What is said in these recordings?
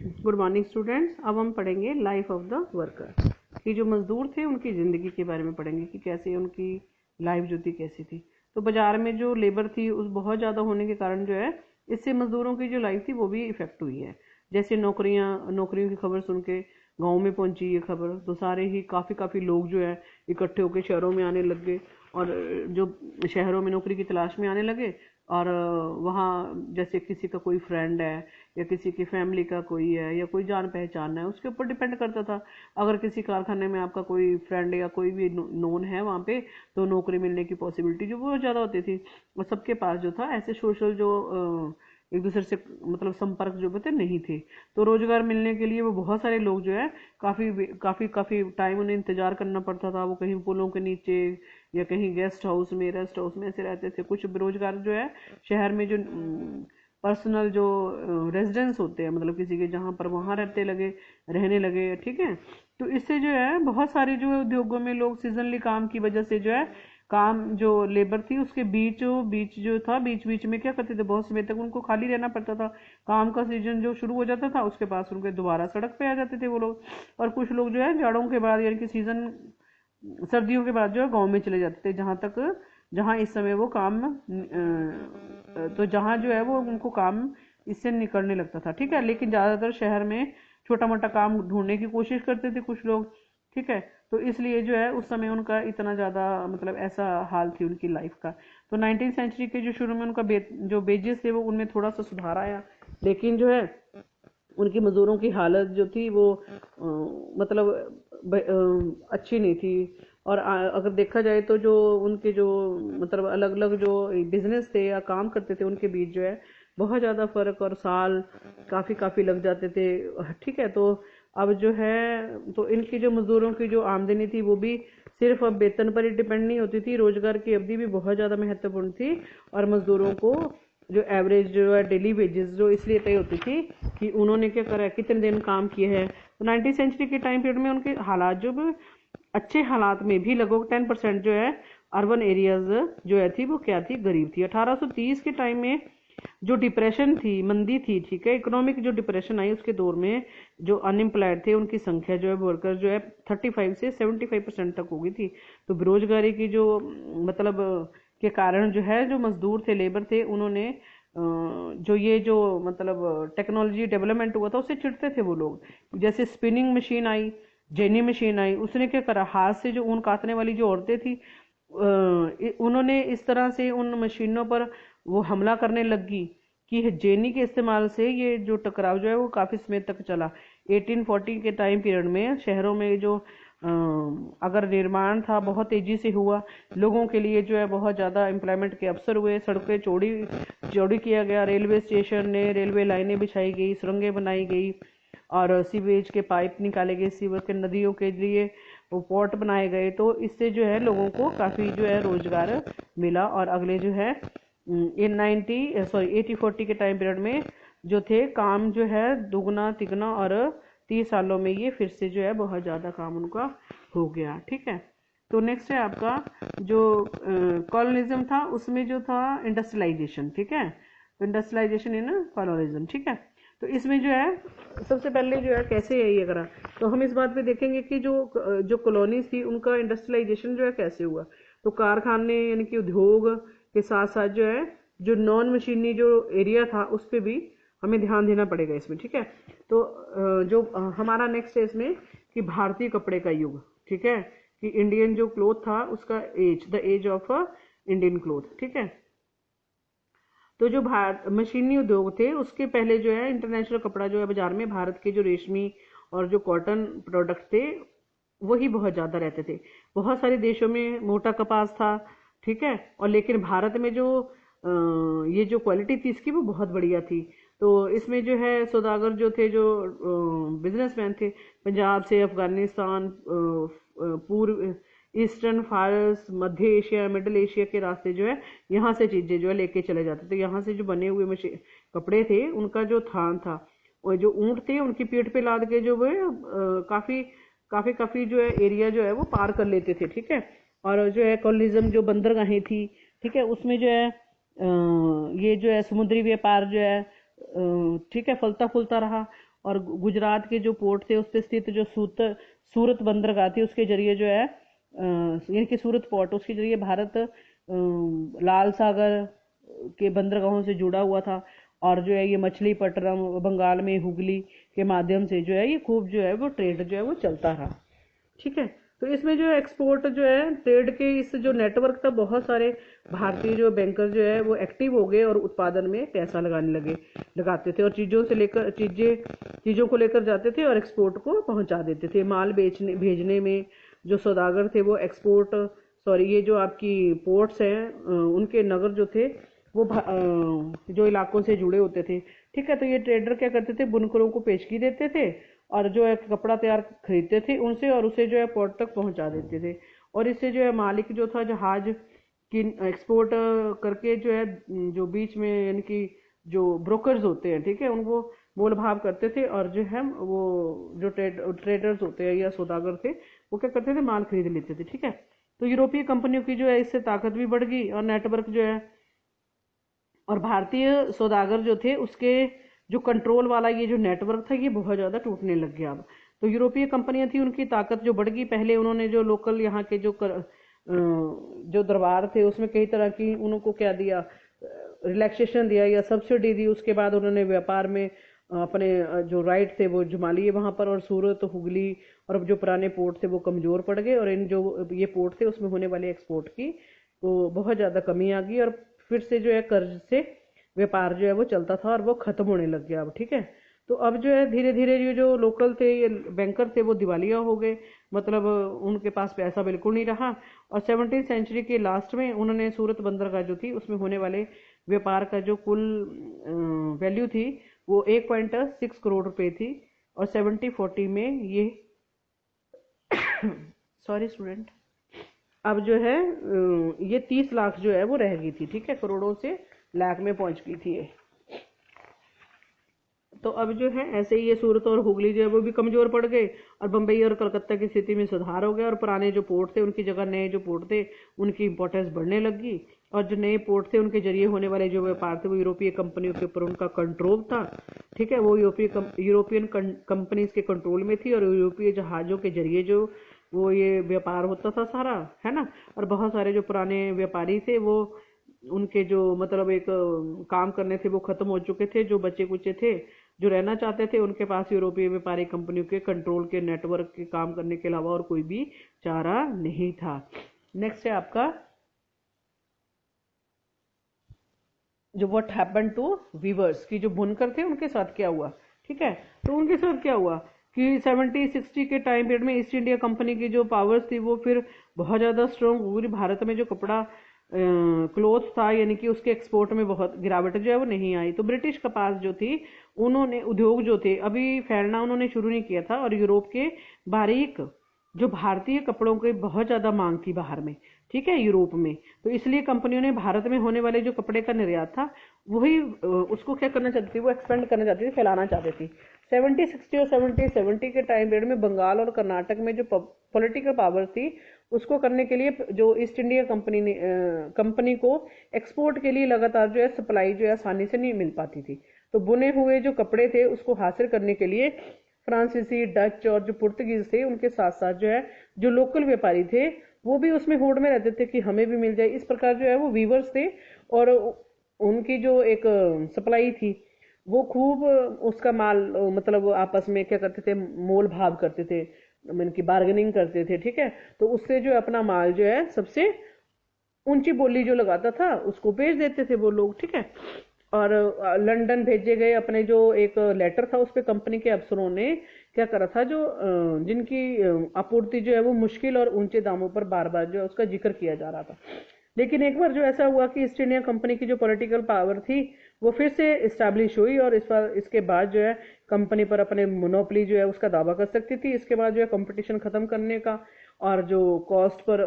Good morning students. अब हम पढ़ेंगे लाइफ ऑफ द वर्कर कि जो मजदूर थे उनकी ज़िंदगी के बारे में पढ़ेंगे कि कैसे उनकी लाइफ जो थी कैसी थी। तो बाज़ार में जो लेबर थी उस बहुत ज़्यादा होने के कारण जो है इससे मज़दूरों की जो लाइफ थी वो भी इफ़ेक्ट हुई है। जैसे नौकरियों की खबर सुन के गाँव में पहुंची ये खबर, तो सारे ही काफ़ी लोग जो है इकट्ठे होकर शहरों में आने लग गए और जो शहरों में नौकरी की तलाश में आने लगे। और वहाँ जैसे किसी का कोई फ्रेंड है या किसी की फैमिली का कोई है या कोई जान पहचान है, उसके ऊपर डिपेंड करता था। अगर किसी कारखाने में आपका कोई फ्रेंड या कोई भी नोन है वहाँ पे, तो नौकरी मिलने की पॉसिबिलिटी जो बहुत ज़्यादा होती थी। और सबके पास जो था ऐसे सोशल जो एक दूसरे से मतलब संपर्क जो होते नहीं थे, तो रोजगार मिलने के लिए वो बहुत सारे लोग जो है काफ़ी टाइम उन्हें इंतजार करना पड़ता था। वो कहीं पुलों के नीचे या कहीं गेस्ट हाउस में रेस्ट हाउस में ऐसे रहते थे। कुछ बेरोजगार जो है शहर में जो पर्सनल जो रेजिडेंस होते हैं, मतलब किसी के जहाँ पर वहाँ रहने लगे, ठीक है। तो इससे जो है बहुत सारे जो है उद्योगों में लोग सीजनली काम की वजह से जो है काम जो लेबर थी उसके बीच जो था बीच बीच में क्या करते थे, बहुत समय तक उनको खाली रहना पड़ता था। काम का सीजन जो शुरू हो जाता था उसके पास उनके दोबारा सड़क पे आ जाते थे वो लोग। और कुछ लोग जो है जाड़ों के बाद यानी कि सीजन सर्दियों के बाद जो है गाँव में चले जाते थे, जहाँ इस समय वो काम तो जहाँ जो है वो उनको काम इससे निकलने लगता था, ठीक है। लेकिन ज़्यादातर शहर में छोटा मोटा काम ढूंढने की कोशिश करते थे कुछ लोग, ठीक है। तो इसलिए जो है उस समय उनका इतना ज़्यादा मतलब ऐसा हाल थी उनकी लाइफ का। तो 19वीं सेंचुरी के जो शुरू में उनका जो बेजेस थे वो उनमें थोड़ा सा सुधार आया, लेकिन जो है उनकी मज़दूरों की हालत जो थी वो मतलब अच्छी नहीं थी। और अगर देखा जाए तो जो उनके जो मतलब अलग अलग जो बिजनेस थे या काम करते थे उनके बीच जो है बहुत ज़्यादा फर्क और साल काफ़ी लग जाते थे, ठीक है। तो अब जो है तो इनकी जो मज़दूरों की जो आमदनी थी वो भी सिर्फ अब वेतन पर ही डिपेंड नहीं होती थी, रोजगार की अवधि भी बहुत ज़्यादा महत्वपूर्ण थी। और मज़दूरों को जो एवरेज जो है डेली वेजेस जो इसलिए तय होती थी कि उन्होंने क्या करा है, कितने दिन काम किए हैं। तो 19वीं सेंचुरी के टाइम पीरियड में उनके हालात जो अच्छे हालात में भी लगभग 10% जो है अर्बन एरियाज जो है थी वो क्या थी, गरीब थी। 1830 के टाइम में जो डिप्रेशन थी, मंदी थी, ठीक है, इकोनॉमिक जो डिप्रेशन आई उसके दौर में जो अनएम्प्लॉयड थे उनकी संख्या जो है वर्कर जो है 35 से 75% तक हो गई थी। तो बेरोजगारी की जो मतलब के कारण जो है जो मजदूर थे, लेबर थे, उन्होंने जो ये जो मतलब टेक्नोलॉजी डेवलपमेंट हुआ था उससे चिढ़ते थे वो लोग। जैसे स्पिनिंग मशीन आई, जेनी मशीन आई, उसने क्या करा, हाथ से जो ऊन काटने वाली जो औरतें थी उन्होंने इस तरह से उन मशीनों पर वो हमला करने लगी कि जेनी के इस्तेमाल से ये जो टकराव जो है वो काफ़ी समय तक चला। 1840 के टाइम पीरियड में शहरों में जो अगर निर्माण था बहुत तेज़ी से हुआ, लोगों के लिए जो है बहुत ज़्यादा एम्प्लॉयमेंट के अवसर हुए, सड़कें चौड़ी किया गया, रेलवे स्टेशन ने रेलवे लाइनें बिछाई गई, सुरंगें बनाई गई और सीवेज के पाइप निकाले गए, सीवर के नदियों के लिए वो पोर्ट बनाए गए। तो इससे जो है लोगों को काफ़ी जो है रोजगार मिला। और अगले जो है इन 80-40 के टाइम पीरियड में जो थे काम जो है दुगना तिगना, और 30 सालों में ये फिर से जो है बहुत ज़्यादा काम उनका हो गया, ठीक है। तो नेक्स्ट है आपका जो कॉलोनिज्म था, उसमें जो था इंडस्ट्रियलाइजेशन, ठीक है। इंडस्ट्रियलाइजेशन इन कॉलोनिज्म, ठीक है। तो इसमें जो है सबसे पहले जो है कैसे है ये करा, तो हम इस बात पे देखेंगे कि जो कॉलोनीज थी उनका इंडस्ट्रियलाइजेशन जो है कैसे हुआ। तो कारखाने यानी कि उद्योग के साथ साथ जो है जो नॉन मशीनी जो एरिया था उस पर भी हमें ध्यान देना पड़ेगा इसमें, ठीक है। तो जो हमारा नेक्स्ट है इसमें कि भारतीय कपड़े का युग, ठीक है, कि इंडियन जो क्लोथ था उसका the age of Indian cloth, ठीक है। तो जो मशीनी उद्योग थे उसके पहले जो है इंटरनेशनल कपड़ा जो है बाजार में भारत के जो रेशमी और जो कॉटन प्रोडक्ट थे वही बहुत ज़्यादा रहते थे। बहुत सारे देशों में मोटा कपास था, ठीक है, और लेकिन भारत में जो ये जो क्वालिटी थी इसकी वो बहुत बढ़िया थी। तो इसमें जो है सौदागर जो थे, जो बिजनेसमैन थे, पंजाब से अफगानिस्तान, पूर्व ईस्टर्न फारस, मध्य एशिया, मिडल एशिया के रास्ते जो है यहाँ से चीज़ें जो है लेके चले जाते थे। यहाँ से जो बने हुए कपड़े थे उनका जो थान था और जो ऊँट थे उनकी पीठ पे लाद के जो वो काफ़ी जो है एरिया जो है वो पार कर लेते थे, ठीक है। और जो है कॉलोनिज्म जो बंदरगाहें थी, ठीक है, उसमें जो है ये जो है समुद्री व्यापार जो है ठीक है फलता फूलता रहा। और गुजरात के जो पोर्ट थे उस पे स्थित जो सूरत बंदरगाह थी उसके जरिए जो है यानी कि सूरत पोर्ट उसके जरिए भारत लाल सागर के बंदरगाहों से जुड़ा हुआ था। और जो है ये मछलीपट्टनम बंगाल में हुगली के माध्यम से जो है ये खूब जो है वो ट्रेड जो है वो चलता रहा। ठीक है, तो इसमें जो एक्सपोर्ट जो है ट्रेड के इस जो नेटवर्क था बहुत सारे भारतीय जो बैंकर जो है वो एक्टिव हो गए और उत्पादन में पैसा लगाते थे और चीज़ों को लेकर जाते थे और एक्सपोर्ट को पहुंचा देते थे। माल भेजने में जो सौदागर थे वो ये जो आपकी पोर्ट्स हैं उनके नगर जो थे वो जो इलाकों से जुड़े होते थे। ठीक है, तो ये ट्रेडर क्या करते थे, बुनकरों को पेशगी देते थे और जो है कपड़ा तैयार खरीदते थे उनसे और उसे जो है पोर्ट तक पहुंचा देते थे। और इससे जो है मालिक जो था जहाज की एक्सपोर्ट करके जो है जो बीच में यानी कि जो ब्रोकर्स होते हैं, ठीक है, उनको मोल भाव करते थे और जो है वो जो ट्रेडर्स होते हैं या सौदागर थे वो क्या करते थे, माल खरीद लेते थे। ठीक है, तो यूरोपीय कंपनियों की जो है इससे ताकत भी बढ़ गई और नेटवर्क जो है और भारतीय सौदागर जो थे उसके जो कंट्रोल वाला ये जो नेटवर्क था ये बहुत ज़्यादा टूटने लग गया। अब तो यूरोपीय कंपनियां थी उनकी ताकत जो बढ़ गई। पहले उन्होंने जो लोकल यहाँ के जो दरबार थे उसमें कई तरह की उनको क्या दिया, रिलैक्सेशन दिया या सब्सिडी दी। उसके बाद उन्होंने व्यापार में अपने जो राइट थे वो जमा लिए वहाँ पर और सूरत हुगली और जो पुराने पोर्ट थे वो कमज़ोर पड़ गए और इन जो ये पोर्ट थे उसमें होने वाले एक्सपोर्ट की तो बहुत ज़्यादा कमी आ गई और फिर से जो है कर्ज से व्यापार जो है वो चलता था और वो खत्म होने लग गया अब। ठीक है, तो अब जो है धीरे धीरे ये जो लोकल थे ये बैंकर थे वो दिवालिया हो गए, मतलब उनके पास पैसा बिल्कुल नहीं रहा। और 17वीं सेंचुरी के लास्ट में उन्होंने सूरत बंदरगाह जो थी उसमें होने वाले व्यापार का जो कुल वैल्यू थी वो 1.6 करोड़ रुपए थी और 70-40 में ये सॉरी स्टूडेंट, अब जो है ये 30 लाख जो है वो रह गई थी। ठीक है, करोड़ों से लाख में पहुंच गई थी ये। तो अब जो है ऐसे ही ये सूरत और हुगली जो है वो भी कमजोर पड़ गए और बम्बई और कलकत्ता की स्थिति में सुधार हो गया और पुराने जो पोर्ट थे उनकी जगह नए जो पोर्ट थे उनकी इंपॉर्टेंस बढ़ने लगी और जो नए पोर्ट थे उनके जरिए होने वाले जो व्यापार थे वो यूरोपीय कंपनियों के ऊपर उनका कंट्रोल था। ठीक है, वो यूरोपियन कंपनीज के कंट्रोल में थी और यूरोपीय जहाजों के जरिए जो वो ये व्यापार होता था सारा, है ना। और बहुत सारे जो पुराने व्यापारी थे वो उनके जो मतलब एक काम करने थे वो खत्म हो चुके थे। जो बच्चे कुचे थे जो रहना चाहते थे उनके पास यूरोपीय व्यापारी कंपनियों के कंट्रोल के नेटवर्क के काम करने के अलावा और कोई भी चारा नहीं था। नेक्स्ट है आपका जो व्हाट हैपेंड टू वीवर्स की जो बुनकर थे उनके साथ क्या हुआ। ठीक है, तो उनके साथ क्या हुआ कि 70-60 के टाइम पीरियड में ईस्ट इंडिया कंपनी की जो पावर्स थी वो फिर बहुत ज़्यादा स्ट्रॉन्ग हुई। भारत में जो कपड़ा क्लोथ था यानी कि उसके एक्सपोर्ट में बहुत गिरावट जो है वो नहीं आई। तो ब्रिटिश कपास जो थी उन्होंने उद्योग जो थे अभी फैलना उन्होंने शुरू नहीं किया था और यूरोप के बारीक जो भारतीय कपड़ों की बहुत ज़्यादा मांग थी बाहर में। ठीक है, यूरोप में, तो इसलिए कंपनियों ने भारत में होने वाले जो कपड़े का निर्यात था वही उसको क्या करना चाहती थी, वो एक्सपेंड करना चाहती थी, फैलाना चाहती थी। 70-60 और 70-70 के टाइम पीरियड में बंगाल और कर्नाटक में जो पॉलिटिकल पावर थी उसको करने के लिए जो ईस्ट इंडिया कंपनी को एक्सपोर्ट के लिए लगातार जो है सप्लाई जो है आसानी से नहीं मिल पाती थी। तो बुने हुए जो कपड़े थे उसको हासिल करने के लिए फ्रांसीसी, डच और जो पुर्तगीज थे उनके साथ साथ जो है जो लोकल व्यापारी थे वो भी उसमें होड़ में रहते थे कि हमें भी मिल जाए। इस प्रकार जो है वो वीवर्स थे और उनकी जो एक सप्लाई थी वो खूब उसका माल मतलब आपस में क्या करते थे, मोल भाव करते थे, उनकी बार्गेनिंग करते थे। ठीक है, तो उससे जो अपना माल जो है सबसे ऊंची बोली जो लगाता था उसको बेच देते थे वो लोग। ठीक है, और लंदन भेजे गए अपने जो एक लेटर था उस पर कंपनी के अफसरों ने क्या करा था, जो जिनकी आपूर्ति जो है वो मुश्किल और ऊंचे दामों पर बार बार जो है उसका जिक्र किया जा रहा था। लेकिन एक बार जो ऐसा हुआ कि ईस्ट इंडिया कंपनी की जो पॉलिटिकल पावर थी वो फिर से इस्टेब्लिश हुई और इसके बाद जो है कंपनी पर अपने मोनोपोली जो है उसका दावा कर सकती थी। इसके बाद जो है कंपटीशन खत्म करने का और जो कॉस्ट पर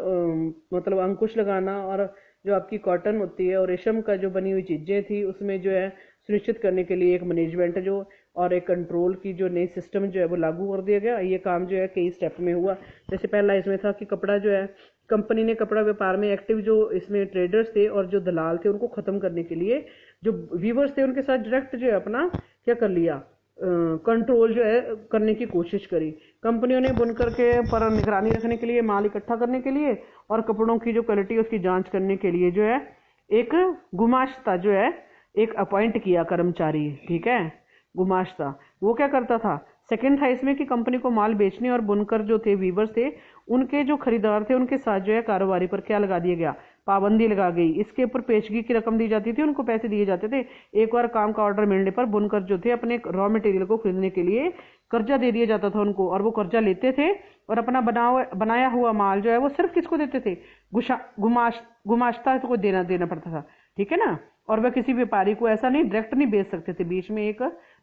मतलब अंकुश लगाना और जो आपकी कॉटन होती है और रेशम का जो बनी हुई चीजें थी उसमें जो है सुनिश्चित करने के लिए एक मैनेजमेंट जो और एक कंट्रोल की जो नई सिस्टम जो है वो लागू कर दिया गया। ये काम जो है कई स्टेप में हुआ। जैसे पहला इसमें था कि कपड़ा जो है कंपनी ने कपड़ा व्यापार में एक्टिव जो इसमें ट्रेडर्स थे और जो दलाल थे उनको खत्म करने के लिए जो वीवर्स थे उनके साथ डायरेक्ट जो है अपना क्या कर लिया, कंट्रोल जो है करने की कोशिश करी। कंपनियों ने बुनकर के पर निगरानी रखने के लिए, माल इकट्ठा करने के लिए और कपड़ों की जो क्वालिटी है उसकी जांच करने के लिए जो है एक गुमाश्ता जो है एक अपॉइंट किया कर्मचारी, ठीक है, गुमाश्ता। वो क्या करता था, सेकंड था इसमें कि कंपनी को माल बेचने और बुनकर जो थे, वीवर्स थे, उनके जो खरीदार थे उनके साथ जो है कारोबारी पर क्या लगा दिया गया, पाबंदी लगा गई। इसके ऊपर पेशगी की रकम दी जाती थी, उनको पैसे दिए जाते थे। एक बार काम का ऑर्डर मिलने पर बुनकर जो थे अपने रॉ मटेरियल को खरीदने के लिए कर्जा दे दिया जाता था उनको, और वो कर्जा लेते थे और अपना बनाया हुआ माल जो है वो सिर्फ किसको देते थे, गुमाश्ता को देना पड़ता था, ठीक है ना। और वह किसी व्यापारी को ऐसा नहीं, डायरेक्ट नहीं बेच सकते थे, बीच में एक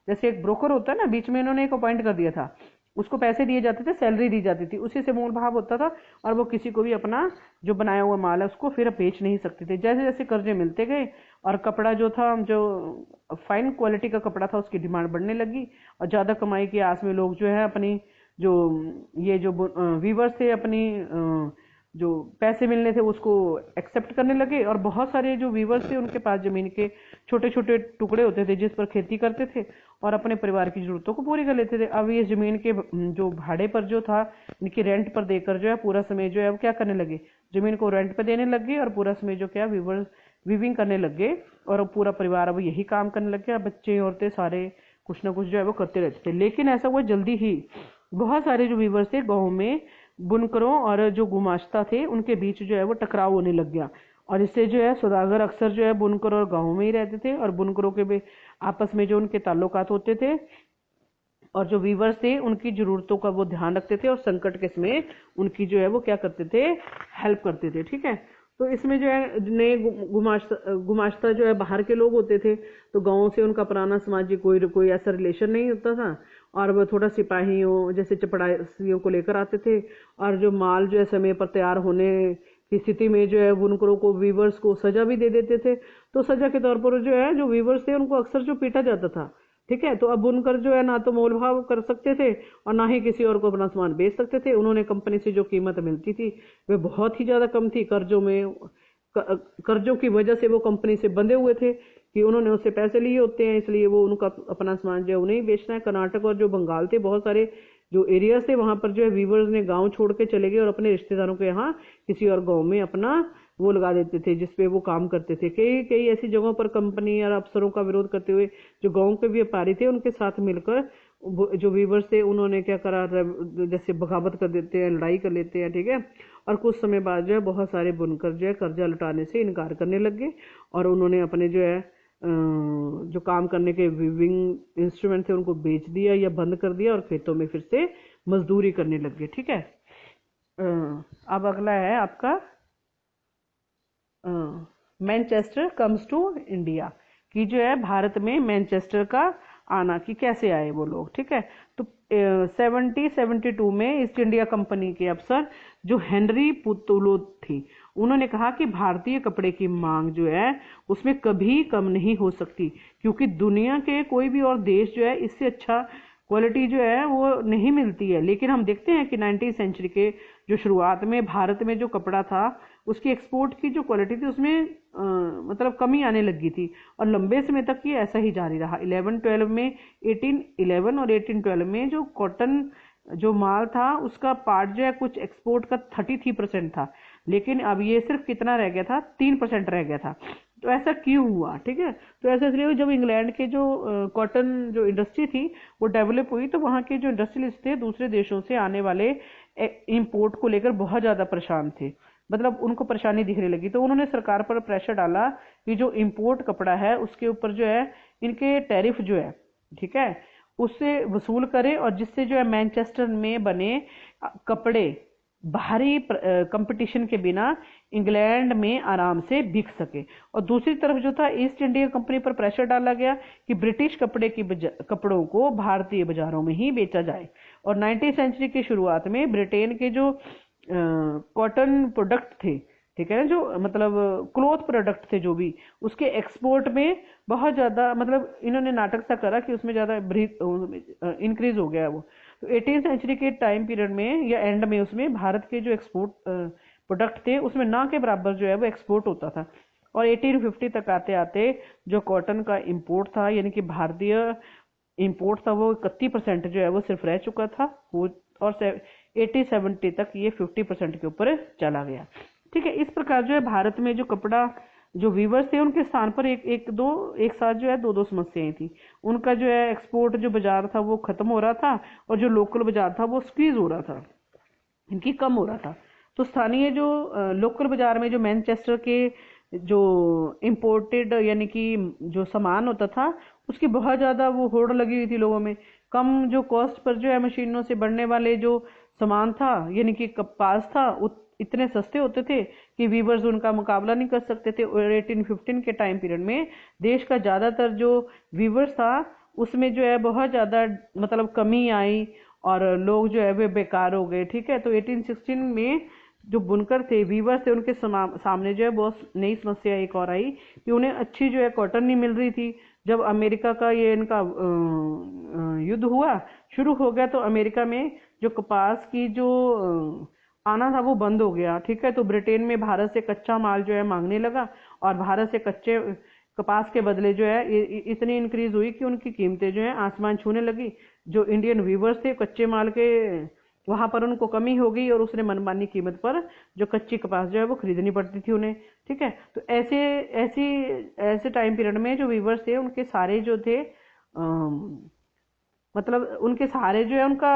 जैसे एक ब्रोकर होता है ना, बीच में इन्होंने एक अपॉइंट कर दिया था, उसको पैसे दिए जाते थे, सैलरी दी जाती थी, उसी से मोल भाव होता था और वो किसी को भी अपना जो बनाया हुआ माल है उसको फिर बेच नहीं सकते थे। जैसे जैसे कर्जे मिलते गए और कपड़ा जो था, जो फाइन क्वालिटी का कपड़ा था, उसकी डिमांड बढ़ने लगी और ज़्यादा कमाई की आस में लोग जो है अपनी जो ये जो वीवर्स थे अपनी जो पैसे मिलने थे उसको एक्सेप्ट करने लगे। और बहुत सारे जो वीवर्स थे उनके पास ज़मीन के छोटे छोटे टुकड़े होते थे जिस पर खेती करते थे और अपने परिवार की ज़रूरतों को पूरी कर लेते थे। अब ये ज़मीन के जो भाड़े पर जो था, इनकी रेंट पर देकर जो है पूरा समय जो है वो क्या करने लगे, ज़मीन को रेंट पर देने लग गए और पूरा समय जो क्या वीविंग करने लग गए और पूरा परिवार अब यही काम करने लग गया। बच्चे औरतें सारे कुछ ना कुछ जो है वो करते रहते थे। लेकिन ऐसा हुआ जल्दी ही बहुत सारे जो वीवर्स थे गाँव में बुनकरों और जो गुमाश्ता थे उनके बीच जो है वो टकराव होने लग गया और इससे जो है सौदागर अक्सर जो है बुनकर और गाँव में ही रहते थे और बुनकरों के भी आपस में जो उनके ताल्लुकात होते थे और जो वीवर्स थे उनकी जरूरतों का वो ध्यान रखते थे और संकट के समय उनकी जो है वो क्या करते थे, हेल्प करते थे, ठीक है। तो इसमें जो है नए गुमाश्ता जो है बाहर के लोग होते थे, तो गाँव से उनका पुराना सामाजिक कोई ऐसा रिलेशन नहीं होता था और वो थोड़ा सिपाहियों जैसे चपड़ासियों को लेकर आते थे और जो माल जो है समय पर तैयार होने की स्थिति में जो है बुनकरों को, वीवर्स को सजा भी दे देते थे। तो सजा के तौर पर जो है जो वीवर्स थे उनको अक्सर जो पीटा जाता था, ठीक है। तो अब बुनकर जो है ना तो मोल भाव कर सकते थे और ना ही किसी और को अपना सामान बेच सकते थे। उन्होंने कंपनी से जो कीमत मिलती थी वे बहुत ही ज़्यादा कम थी। कर्जों की वजह से वो कंपनी से बंधे हुए थे कि उन्होंने उससे पैसे लिए होते हैं, इसलिए वो उनका अपना सामान जो है उन्हें बेचना है। कर्नाटक और जो बंगाल थे, बहुत सारे जो एरियाज थे वहाँ पर जो है वीवर्स ने गांव छोड़ के चले गए और अपने रिश्तेदारों के यहाँ किसी और गांव में अपना वो लगा देते थे जिसपे वो काम करते थे। कई कई ऐसी जगहों पर कंपनी और अफसरों का विरोध करते हुए जो गांव के व्यापारी थे उनके साथ मिलकर जो वीवर्स थे उन्होंने क्या करा, जैसे बगावत कर देते हैं, लड़ाई कर लेते हैं, ठीक है। और कुछ समय बाद जो है बहुत सारे बुनकर जो है कर्जा लौटाने से इनकार करने लग गए और उन्होंने अपने जो है जो काम करने के वीविंग इंस्ट्रूमेंट थे उनको बेच दिया या बंद कर दिया और खेतों में फिर से मजदूरी करने लग गए, ठीक है। अब अगला है आपका मैनचेस्टर कम्स टू इंडिया, कि जो है भारत में मैनचेस्टर का आना, कि कैसे आए वो लोग, ठीक है। तो 1772 में ईस्ट इंडिया कंपनी के अफसर जो हेनरी पुतुलो थी, उन्होंने कहा कि भारतीय कपड़े की मांग जो है उसमें कभी कम नहीं हो सकती, क्योंकि दुनिया के कोई भी और देश जो है इससे अच्छा क्वालिटी जो है वो नहीं मिलती है। लेकिन हम देखते हैं कि 19वीं सेंचुरी के जो शुरुआत में भारत में जो कपड़ा था उसकी एक्सपोर्ट की जो क्वालिटी थी उसमें मतलब कमी आने लगी थी और लंबे समय तक ये ऐसा ही जारी रहा। 1811 में 1811 और 1812 में जो कॉटन जो माल था उसका पार्ट जो है कुछ एक्सपोर्ट का 33% था, लेकिन अब ये सिर्फ कितना रह गया था, 3% रह गया था। तो ऐसा क्यों हुआ, ठीक है। तो ऐसा इसलिए जब इंग्लैंड के जो कॉटन जो इंडस्ट्री थी वो डेवलप हुई तो वहाँ के जो इंडस्ट्रियलिस्ट थे दूसरे देशों से आने वाले इंपोर्ट को लेकर बहुत ज़्यादा परेशान थे, मतलब उनको परेशानी दिखने लगी। तो उन्होंने सरकार पर प्रेशर डाला कि जो इंपोर्ट कपड़ा है उसके ऊपर जो है इनके टैरिफ जो है, ठीक है, उससे वसूल करे और जिससे जो है मैनचेस्टर में बने कपड़े बाहरी कंपटीशन के बिना इंग्लैंड में आराम से बिक सके। और दूसरी तरफ जो था ईस्ट इंडिया कंपनी पर प्रेशर डाला गया कि ब्रिटिश कपड़ों को भारतीय बाजारों में ही बेचा जाए। और 19वीं सेंचुरी की शुरुआत में ब्रिटेन के जो कॉटन प्रोडक्ट थे, ठीक है ना, जो मतलब क्लॉथ प्रोडक्ट थे जो भी, उसके एक्सपोर्ट में बहुत ज़्यादा मतलब इन्होंने नाटक सा करा कि उसमें ज़्यादा इंक्रीज हो गया वो। तो 18वीं सेंचुरी के टाइम पीरियड में या एंड में उसमें भारत के जो एक्सपोर्ट प्रोडक्ट थे उसमें ना के बराबर जो है वो एक्सपोर्ट होता था। और 1850 तक आते आते जो कॉटन का इंपोर्ट था यानी कि भारतीय इंपोर्ट था वो 31% जो है वो सिर्फ रह चुका था वो, और 80-70 तक ये 50% के ऊपर चला गया। ठीक है, इस प्रकार जो है भारत में जो कपड़ा जो वीवर्स थे उनके स्थान पर एक साथ जो है दो समस्याएं थी। उनका जो है एक्सपोर्ट जो बाजार था वो खत्म हो रहा था, और जो लोकल बाजार था वो स्क्वीज हो रहा था, इनकी कम हो रहा था। तो स्थानीय जो लोकल बाजार में जो मैनचेस्टर के जो इम्पोर्टेड यानी कि जो सामान होता था उसकी बहुत ज़्यादा वो होड़ लगी हुई थी लोगों में। कम जो कॉस्ट पर जो है मशीनों से बढ़ने वाले जो सामान था यानी कि कपास था इतने सस्ते होते थे कि वीवर्स उनका मुकाबला नहीं कर सकते थे। और 1815 के टाइम पीरियड में देश का ज़्यादातर जो वीवर्स था उसमें जो है बहुत ज़्यादा मतलब कमी आई और लोग जो है वे बेकार हो गए। ठीक है, तो 1816 में जो बुनकर थे वीवर थे उनके सामने जो है बहुत नई समस्या एक और आई कि उन्हें अच्छी जो है कॉटन नहीं मिल रही थी। जब अमेरिका का ये इनका युद्ध हुआ शुरू हो गया तो अमेरिका में जो कपास की जो आना था वो बंद हो गया। ठीक है, तो ब्रिटेन में भारत से कच्चा माल जो है मांगने लगा और भारत से कच्चे कपास के बदले जो है इतनी इंक्रीज हुई कि उनकी कीमतें जो है आसमान छूने लगी। जो इंडियन वीवर्स थे कच्चे माल के वहां पर उनको कमी हो गई और उसने मनमानी कीमत पर जो कच्ची कपास जो है वो खरीदनी पड़ती थी उन्हें। ठीक है, तो ऐसे टाइम पीरियड में जो वीवर्स थे उनके सारे जो थे मतलब उनके सहारे जो है उनका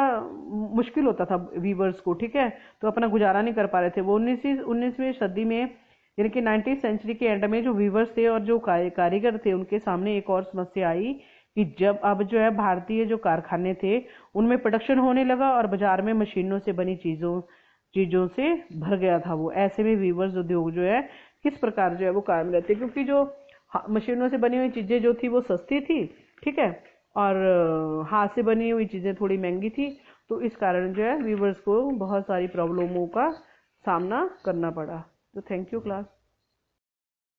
मुश्किल होता था वीवर्स को। ठीक है, तो अपना गुजारा नहीं कर पा रहे थे वो। 19वीं सदी में यानी कि 19th सेंचुरी के एंड में जो वीवर्स थे और जो कारीगर थे उनके सामने एक और समस्या आई कि जब अब जो है भारतीय जो कारखाने थे उनमें प्रोडक्शन होने लगा और बाजार में मशीनों से बनी चीजों से भर गया था वो। ऐसे में वीवर्स उद्योग जो है किस प्रकार जो है वो कायम रहते, क्योंकि जो मशीनों से बनी हुई चीजें जो थी वो सस्ती थी। ठीक है, और हाथ से बनी हुई चीजें थोड़ी महंगी थी। तो इस कारण जो है वीवर्स को बहुत सारी प्रॉब्लमों का सामना करना पड़ा। तो थैंक यू क्लास।